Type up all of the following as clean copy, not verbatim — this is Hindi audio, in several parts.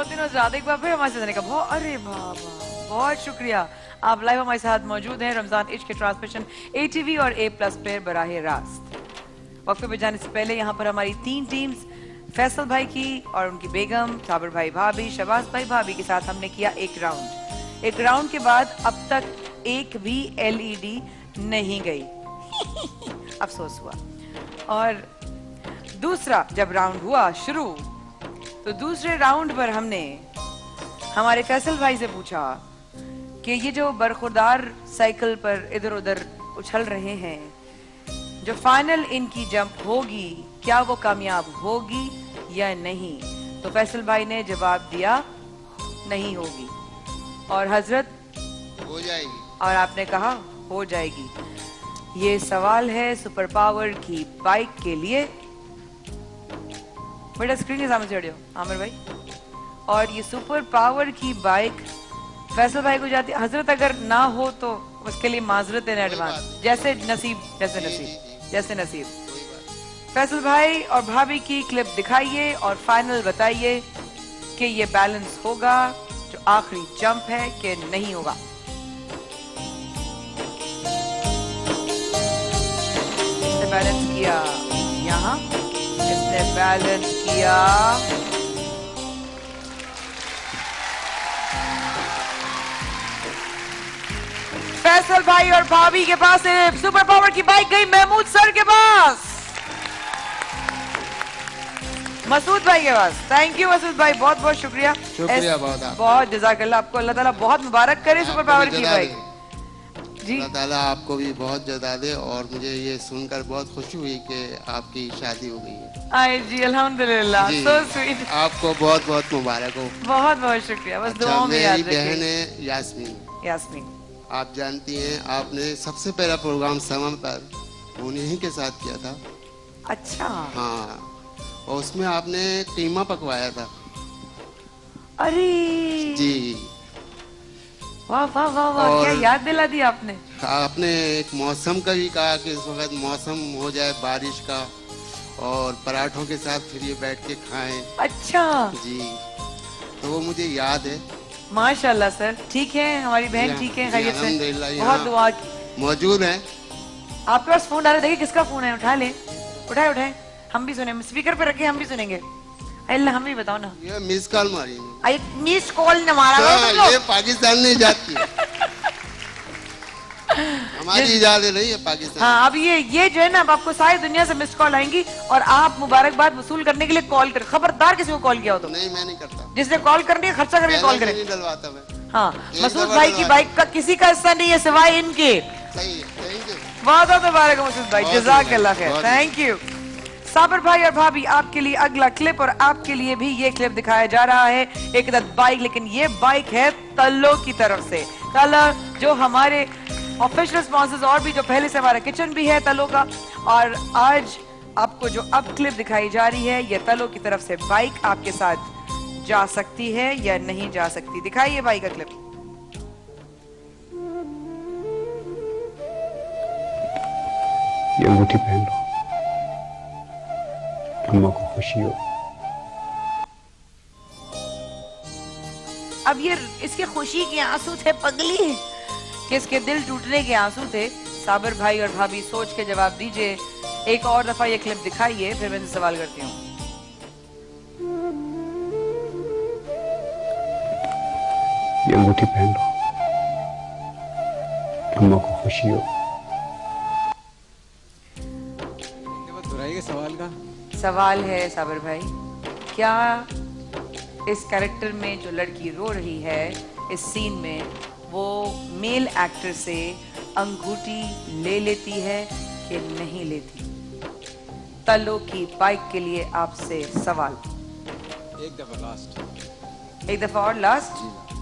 बहुत दिनों ज्यादा एक बार फिर हमारे साथ आने का बहुत, अरे बाबा बहुत शुक्रिया। आप लाइव हमारे साथ मौजूद हैं रमजान इश्क के ट्रांसमिशन ATV और A+ पे बराह रास्त। वक्फे पे जाने से पहले यहाँ पर हमारी 3 टीम्स फैसल भाई की और उनकी बेगम, साबिर भाई भाभी, शबाज भाई भाभी के साथ हमने किया एक राउंड के बाद अब तक एक भी LED नहीं गई। अफसोस हुआ। और दूसरा जब राउंड हुआ शुरू तो दूसरे राउंड पर हमने हमारे फैसल भाई से पूछा कि ये जो बरखुरदार साइकिल पर इधर उधर उछल रहे हैं, जो फाइनल इनकी जंप होगी क्या वो कामयाब होगी या नहीं? तो फैसल भाई ने जवाब दिया नहीं होगी। और हजरत हो जाएगी। और आपने कहा हो जाएगी। ये सवाल है सुपर पावर की बाइक के लिए। बेटा स्क्रीन के सामने चढ़ियो आमिर भाई। और ये सुपर पावर की बाइक फैसल भाई को जाती है। हजरत अगर ना हो तो उसके लिए माजरत इन एडवांस, जैसे नसीब। फैसल भाई और भाभी की क्लिप दिखाइए और फाइनल बताइए कि ये बैलेंस होगा जो आखिरी जंप है कि नहीं होगा। इसने बैलेंस किया यहाँ, इसने बैलेंस किया फैसल भाई और भाभी के पास से सुपर पावर की बाइक गई महमूद सर के पास, मसूद भाई के पास। थैंक यू मसूद भाई, बहुत बहुत शुक्रिया बहुत जज़ाकल्लाह। आपको अल्लाह ताला बहुत मुबारक करे सुपर पावर की बाइक। जी अल्लाह ताला आपको भी बहुत जज़ा दे। और मुझे ये सुनकर बहुत खुशी हुई कि आपकी शादी हो गई है। आए जी अल्हम्दुलिल्लाह, सो स्वीट। आपको बहुत बहुत मुबारक हो। बहुत बहुत शुक्रिया। बस दुआओं में याद रखिए। बहन है यास्मीन, आप जानती हैं आपने सबसे पहला प्रोग्राम समय पर उन्हीं के साथ किया था। अच्छा हाँ, और उसमें आपने कीमा पकवाया था। अरे जी वाह वाह वाह वाह, क्या याद दिला दी आपने। आपने एक मौसम का भी कहा कि इस वक्त मौसम हो जाए बारिश का और पराठों के साथ फिर ये बैठ के खाएं। अच्छा जी, तो वो मुझे याद है। माशाल्लाह सर। ठीक है, हमारी बहन ठीक है, खैरियत से, बहुत दुआ मौजूद है। आपके पास फोन डाले, देखिए किसका फोन है, उठा ले, उठाए हम भी सुने, स्पीकर पे रखे हम भी सुनेंगे। अल्लाह हम भी बताओ ना। ये मिस कॉल मारी, मिस कॉल न मारा, ये पाकिस्तान नहीं जाती है। हमारी इजाजत नहीं है पाकिस्तान। हाँ, अब ये जो है ना, अब आपको सारी दुनिया से मिस कॉल आएंगी और आप मुबारकबाद वसूल करने के लिए कॉल कर, खबरदार किसी को कॉल किया हो तो। नहीं, मैं नहीं करता। जिसने कॉल करनी है खर्चा करके कॉल करे। नहीं डलवाता मैं। हाँ, मसूद भाई की बाइक का किसी का हिस्सा नहीं है सिवाय इनके। सही है, थैंक यू। बहुत मुबारक मसूद भाई, जज़ाकल्लाह खैर, थैंक यू। साबिर भाई और भाभी आपके लिए अगला क्लिप, और आपके लिए भी ये क्लिप दिखाया जा रहा है। एक बाइक, लेकिन ये बाइक है तल्लो की तरफ से। तल्लो जो हमारे ऑफिशियल स्पॉन्सर्स, और भी जो पहले से हमारा किचन भी है तल्लो का। और आज आपको जो अब क्लिप दिखाई जा रही है, ये तल्लो की तरफ से बाइक आपके साथ जा सकती है या नहीं जा सकती। दिखाइए बाइक का क्लिप। ये अंगूठी पहन लो, अम्मा को खुशी हो। अब ये इसके खुशी के आंसू थे पगली, कि इसके दिल टूटने के आंसू थे। साबिर भाई और भाभी सोच के जवाब दीजिए। एक और दफा ये क्लिप दिखाइए, फिर मैं सवाल करती हूँ। ये अंगूठी पहन लो, अम्मा को खुशी हो। दोहराइए सवाल का। सवाल है साबिर भाई, क्या इस कैरेक्टर में जो लड़की रो रही है इस सीन में, वो मेल एक्टर से अंगूठी ले लेती है कि नहीं लेती? तल्लो की बाइक के लिए आपसे सवाल। एक दफा लास्ट, एक दफा और लास्ट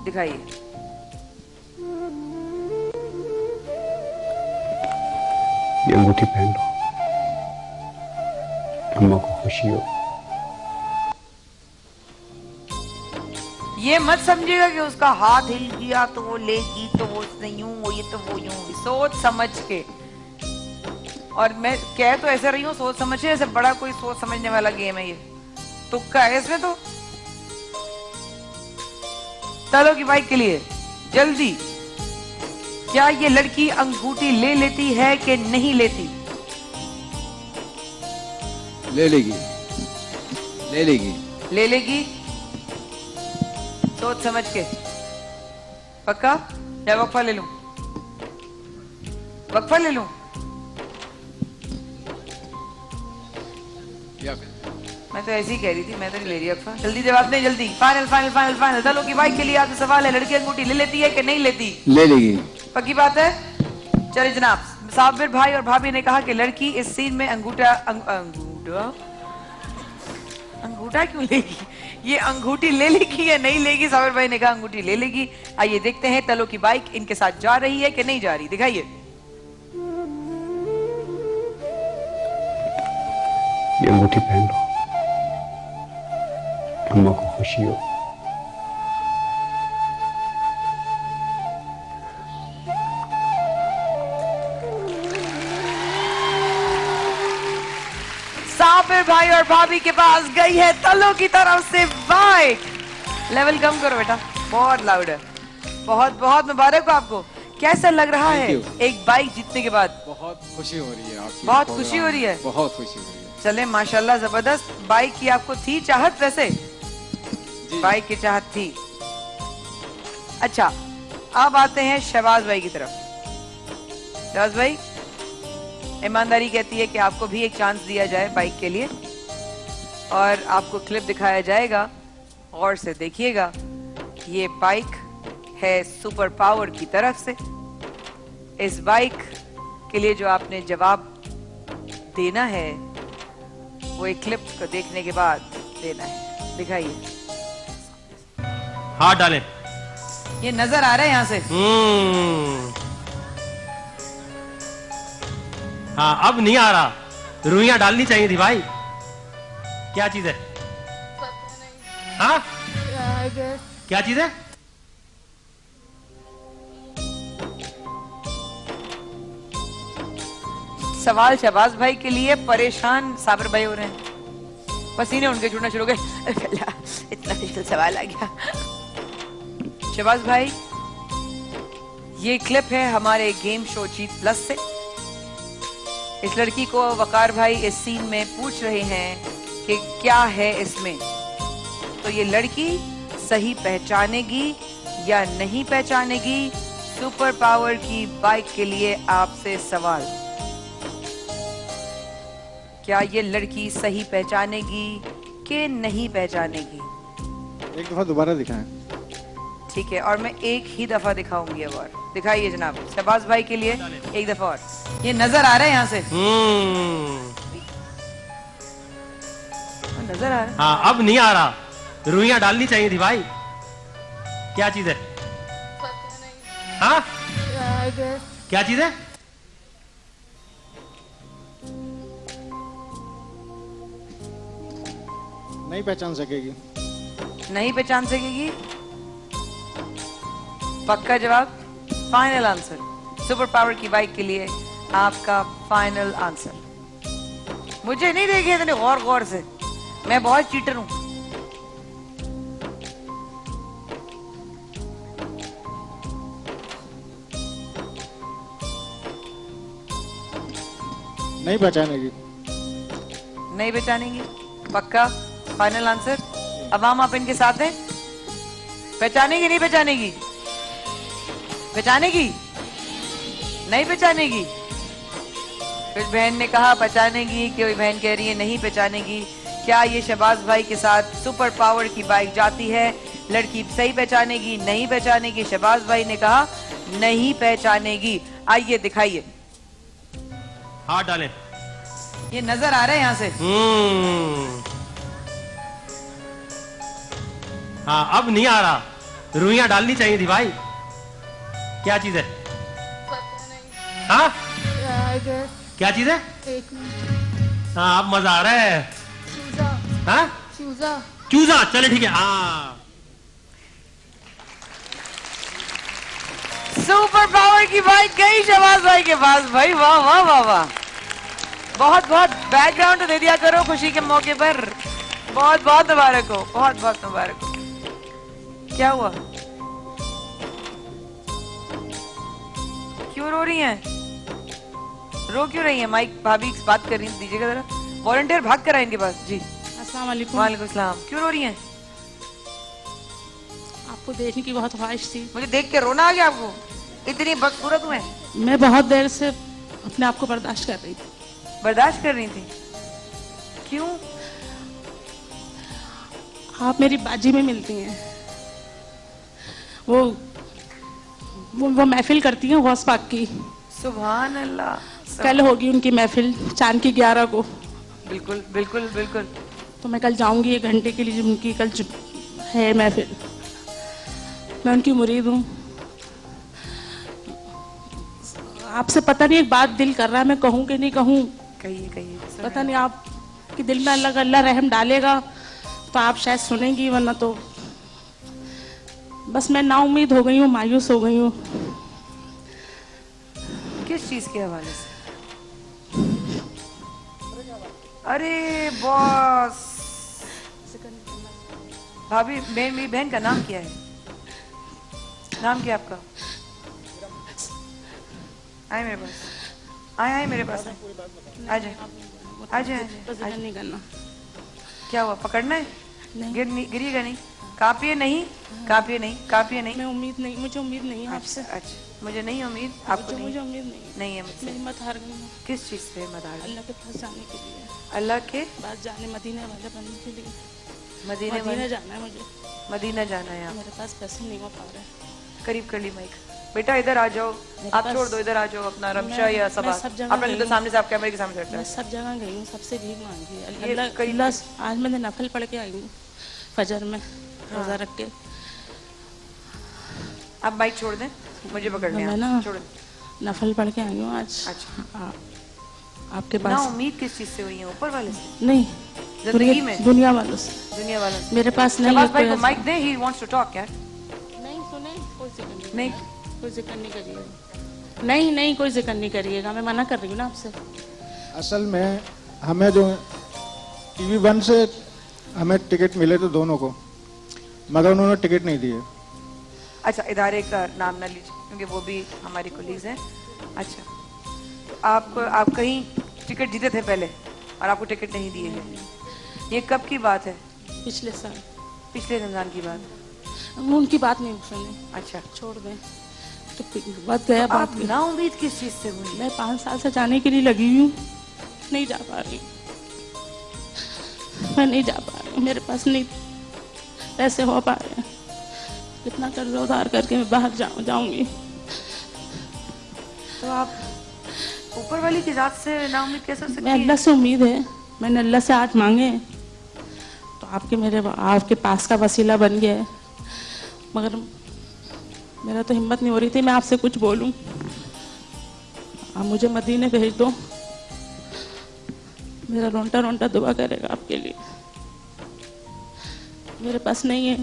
दिखाइए। ये अंगूठी पहन लो, अम्मा को खुशी हो। ये मत समझिएगा कि उसका हाथ हिल गया तो वो लेगी, तो वो यूं हुई तो वो यूं हुई। सोच समझ के, और मैं कह तो ऐसे रही हूँ सोच समझ के, ऐसे बड़ा कोई सोच समझने वाला गेम है ये, तुक्का है इसमें तो। तलो की बाइक के लिए जल्दी। क्या ये लड़की अंगूठी ले लेती है कि नहीं लेती? ले लेगी, ले लेगी। ले लेगी, सोच समझ के। पक्का? या वक्फा ले लूं? वक्फा ले लूं? या फिर मैं तो ऐसे ही कह रही थी, मैं तो नहीं ले रही वक्फा। जल्दी जवाब दें, जल्दी। Final final final final. तलो की बाइक के लिए आपसे सवाल है, लड़की अंगूठी ले लेती है कि नहीं लेती? ले लेगी। पक्की बात है? चलिए जनाब, साबिर भाई और भाभी ने कहा कि लड़की इस सीन में अंगूठा अंगूठा क्यों लेगी? ये अंगूठी ले लेगी या नहीं लेगी? साबिर भाई ने कहा अंगूठी ले लेगी। आइए देखते हैं तलो की बाइक इनके साथ जा रही है कि नहीं जा रही, दिखाइए। ये अंगूठी पहन लो, अम्मा को खुशी हो। साबिर भाई और भाभी के पास गई है तलो की तरफ से बाइक। लेवल कम करो बेटा, बहुत लाउड है। बहुत बहुत मुबारक हो आपको। कैसा लग रहा है Thank you. एक बाइक जीतने के बाद? बहुत खुशी हो रही है आपकी। बहुत प्रोग्राम खुशी हो रही है? बहुत खुशी हो रही है। चले माशाल्लाह, जबरदस्त। बाइक की आपको थी चाहत वैसे? जी। बाइक की चाहत थी। अच्छा, अब आते हैं शहबाज भाई की तरफ। शहबाज भाई, ईमानदारी कहती है कि आपको भी एक चांस दिया जाए बाइक के लिए, और आपको क्लिप दिखाया जाएगा, गौर से देखिएगा। ये बाइक है सुपर पावर की तरफ से। इस बाइक के लिए जो आपने जवाब देना है वो एक क्लिप को देखने के बाद देना है। दिखाइए। हाथ डालें। ये नजर आ रहा है यहाँ से? हाँ, अब नहीं आ रहा। रुइयां डालनी चाहिए थी भाई। क्या चीज है? हाँ, क्या चीज है? सवाल शहबाज भाई के लिए, परेशान साबिर भाई हो रहे हैं, पसीने उनके छूटना शुरू हो गए। इतना मुश्किल सवाल आ गया। शहबाज भाई, ये क्लिप है हमारे गेम शो जीत प्लस से। इस लड़की को वकार भाई इस सीन में पूछ रहे हैं कि क्या है इसमें, तो ये लड़की सही पहचानेगी या नहीं पहचानेगी? सुपर पावर की बाइक के लिए आपसे सवाल, क्या ये लड़की सही पहचानेगी कि नहीं पहचानेगी? एक दफा दोबारा दिखाएं। ठीक है, और मैं एक ही दफा दिखाऊंगी अब और। दिखाइए जनाब, शहबाज भाई के लिए एक दफा और। ये नजर आ रहा है यहाँ से? नजर आ रहा है? हाँ, अब नहीं आ रहा। रुइयां डालनी चाहिए थी भाई। क्या चीज है? हाँ, क्या चीज है? नहीं पहचान सकेगी। नहीं पहचान सकेगी? पक्का जवाब? Final answer? सुपर पावर की बाइक के लिए आपका फाइनल आंसर? मुझे नहीं देखे इतने गौर गौर से, मैं बहुत चीटर हूं। नहीं पहचानेगी। नहीं पहचानेगी? पक्का फाइनल आंसर? अवाम आप इनके साथ हैं? पहचानेगी नहीं पहचानेगी? पहचानेगी? नहीं पहचानेगी? फिर बहन ने कहा पहचानेगी, कोई बहन कह रही है नहीं पहचानेगी। क्या ये शहबाज भाई के साथ सुपर पावर की बाइक जाती है? लड़की सही पहचानेगी नहीं पहचानेगी? शहबाज भाई ने कहा नहीं पहचानेगी। आइए दिखाइए। हाथ डालें। ये नजर आ रहा है यहाँ से? हाँ, अब नहीं आ रहा। रुइयां डालनी चाहिए थी भाई। क्या चीज है? हाँ, क्या चीज है? हाँ, अब मजा आ रहा है। हाँ, चूजा। चले ठीक है। हाँ, सुपर पावर की बाइक गई शहबाज भाई के पास। भाई वाह वाह वाह वाह, बहुत बहुत बैकग्राउंड तो दे दिया करो खुशी के मौके पर। बहुत बहुत मुबारक हो, बहुत बहुत मुबारक हो। क्या हुआ? क्यों रो रही हैं? रो क्यों रही हैं? माइक भाभी बात कर रही हैं, दीजिएगा जरा। वॉलंटियर भाग कर आए इनके पास जी। अस्सलाम वालेकुम। वालेकुम सलाम। क्यों रो रही हैं? आपको देखने की बहुत ख्वाहिश थी। मुझे देख के रोना आ गया आपको? इतनी बदसूरत हुए? मैं बहुत देर से अपने आप को बर्दाश्त कर रही थी। बर्दाश्त कर रही थी? क्यों? आप मेरी बाजी में मिलती हैं। वो महफिल करती हैं गौस पाक की। सुभान अल्लाह। कल होगी उनकी महफिल चांद की 11 को। बिल्कुल बिल्कुल बिल्कुल। तो मैं कल जाऊंगी 1 घंटे के लिए, उनकी कल है महफिल। मैं उनकी मुरीद हूँ। आपसे पता नहीं एक बात दिल कर रहा है, मैं कहूँ कि नहीं कहूँ। कहिए कहिए। पता नहीं आप कि दिल में अल्लाह का अल्लाह रहम डालेगा तो आप शायद सुनेंगी, वरना तो बस मैं नाउम्मीद हो गई हूँ, मायूस हो गई हूँ। किस चीज के हवाले से? अरे बॉस। भाभी मेरी बहन का नाम क्या है? नाम क्या आपका? आए मेरे पास, आए मेरे पास, आ जाए आ जाए। नहीं करना। क्या हुआ? पकड़ना है? नहीं। गिरिएगा नहीं? काफी नहीं, काफी नहीं, काफी नहीं। मैं उम्मीद नहीं, मुझे उम्मीद नहीं है आपसे। अच्छा, मुझे नहीं उम्मीद, आपको नहीं? मुझे उम्मीद नहीं नहीं है मुझसे। मैं हिम्मत हार गई हूँ। किस चीज से हिम्मत हार गई? अल्लाह के पास जाने के लिए। अल्लाह के पास जाने, मदीने वाले बनने के लिए। मदीने मदीने जाना है मुझे। मदीना जाना है। आप मेरे पास पैसे नहीं हो पा रहे। करीब कर ली माइक। बेटा इधर आ जाओ, आप छोड़ दो, इधर आ जाओ अपना रमशा या सबा। आप तो सामने से, आप कैमरे के सामने से मैं सब जगह गई हूँ, सबसे भीख मांगी है। ये अल्लाह आज मैंने नफल पढ़ के आई हूँ फजर में, रोजा रख के। आप माइक छोड़ दें, मुझे पकड़ लें। मैं ना छोड़ दें। नफल पढ़ के आई हूँ आज। अच्छा। आपके ना पास उम्मीद किस चीज से हुई है? ऊपर वाले से? नहीं, जिंदगी में? दुनिया वालों से। दुनिया वालों से? मेरे पास नहीं है शहबाज भाई कोई को ऐसा- माइक दे, ही वांट्स टू टॉक यार। नहीं सुने, कोई जिक्र नहीं। कोई जिक्र नहीं करिएगा। नहीं कोई जिक्र नहीं करिएगा, मैं मना कर रही हूँ ना आपसे। असल में हमें जो टीवी 1 से हमें टिकट मिले थे दोनों को, मगर उन्होंने टिकट नहीं दिए। अच्छा, इदारे का नाम ना लीजिए क्योंकि वो भी हमारी कोलीग्स हैं। अच्छा, तो आप कहीं टिकट जीते थे पहले और आपको टिकट नहीं दिए हैं। ये कब की बात है? पिछले साल। पिछले रमजान की बात? उनकी बात नहीं सुनी। अच्छा, छोड़ दें तो बात गया। तो बात आप ना उम्मीद किस चीज से हुई? मैं 5 साल से जाने के लिए लगी हूँ, नहीं जा पा रही। मैं नहीं जा पा रही, मेरे पास नहीं पैसे हो पा रहे हैं। कितना कर्जा उधार करके मैं बाहर जाऊंगी। तो आप ऊपर वाली की जात से ना उम्मीद कैसे हो सकती मैं है? अल्लाह से उम्मीद है, मैंने अल्लाह से आज मांगे तो आपके पास का वसीला बन गया है, मगर मेरा तो हिम्मत नहीं हो रही थी मैं आपसे कुछ बोलूं। आप मुझे मदीने भेज दो, मेरा रोंटा रोंटा दुआ करेगा आपके लिए। मेरे पास नहीं है,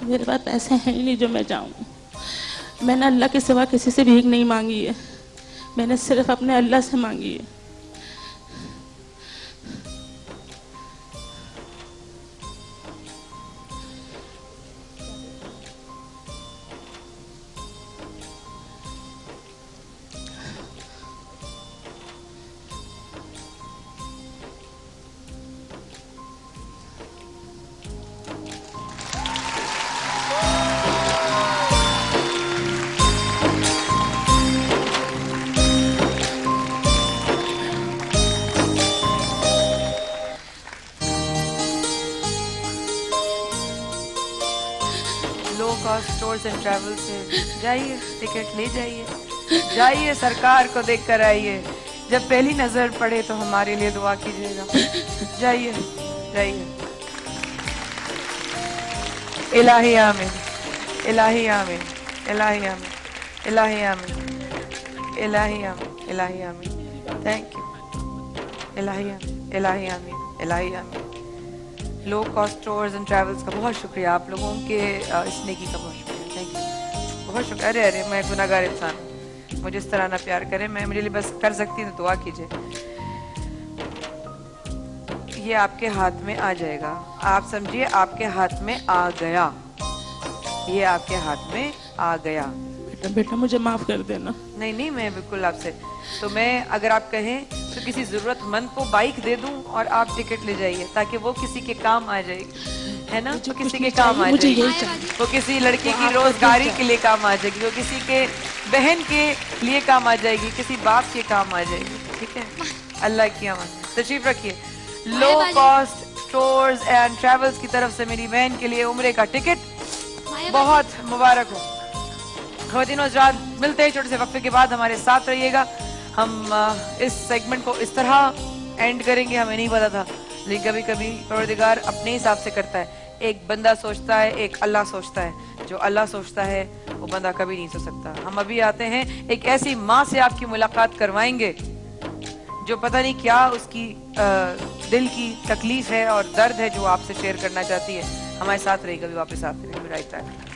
मेरे पास पैसे हैं ही नहीं जो मैं जाऊं। मैंने अल्लाह के सिवा किसी से भीख नहीं मांगी है, मैंने सिर्फ अपने अल्लाह से मांगी है। Low cost tours and travel से जाइए, टिकट ले जाइए, जाइए सरकार को देख कर आइए। जब पहली नजर पड़े तो हमारे लिए दुआ कीजिएगा। जाइए जाइए। इलाही आमीन, इलाही आमीन, इलाही आमीन, इलाही आमीन, इलाही आमीन, इलाही आमीन। Thank you. इलाही आमीन, इलाही आमीन, इलाही आमीन। Low cost tours and travels का बहुत शुक्रिया, आप लोगों के इस नेकी का बहुत शुक्रिया। थैंक यू, बहुत शुक्रिया। अरे अरे, मैं गुनाहगार इंसान हूँ, मुझे इस तरह ना प्यार करें। मैं मेरे लिए बस कर सकती हूँ तो दुआ कीजिए। ये आपके हाथ में आ जाएगा, आप समझिए आपके हाथ में आ गया, ये आपके हाथ में आ गया। बेटा मुझे माफ कर देना। नहीं नहीं, मैं बिल्कुल आपसे, तो मैं अगर आप कहें तो किसी जरूरतमंद को बाइक दे दूं और आप टिकट ले जाइए, ताकि वो किसी के काम आ जाएगी, है ना? तो किसी के काम आ मुझे जाएगी, यही चाहिए। वो किसी लड़के की रोजगारी के लिए काम आ जाएगी, वो किसी के बहन के लिए काम आ जाएगी, किसी बाप के काम आ जाएगी। ठीक है, अल्लाह की अमान। तशरीफ रखिए। Low cost tours and travels की तरफ से मेरी बहन के लिए उम्रे का टिकट बहुत मुबारक हो। ख़वातीन और हज़रात, मिलते हैं छोटे से वक्फे के बाद, हमारे साथ रहिएगा। हम इस सेगमेंट को इस तरह एंड करेंगे, हमें नहीं पता था, लेकिन कभी कभी परवरदिगार अपने हिसाब से करता है। एक बंदा सोचता है, एक अल्लाह सोचता है। जो अल्लाह सोचता है वो बंदा कभी नहीं सोच सकता। हम अभी आते हैं, एक ऐसी माँ से आपकी मुलाकात करवाएंगे जो पता नहीं क्या उसकी दिल की तकलीफ है और दर्द है जो आपसे शेयर करना चाहती है। हमारे साथ रहिएगा, कभी वापस आते हैं। राइट।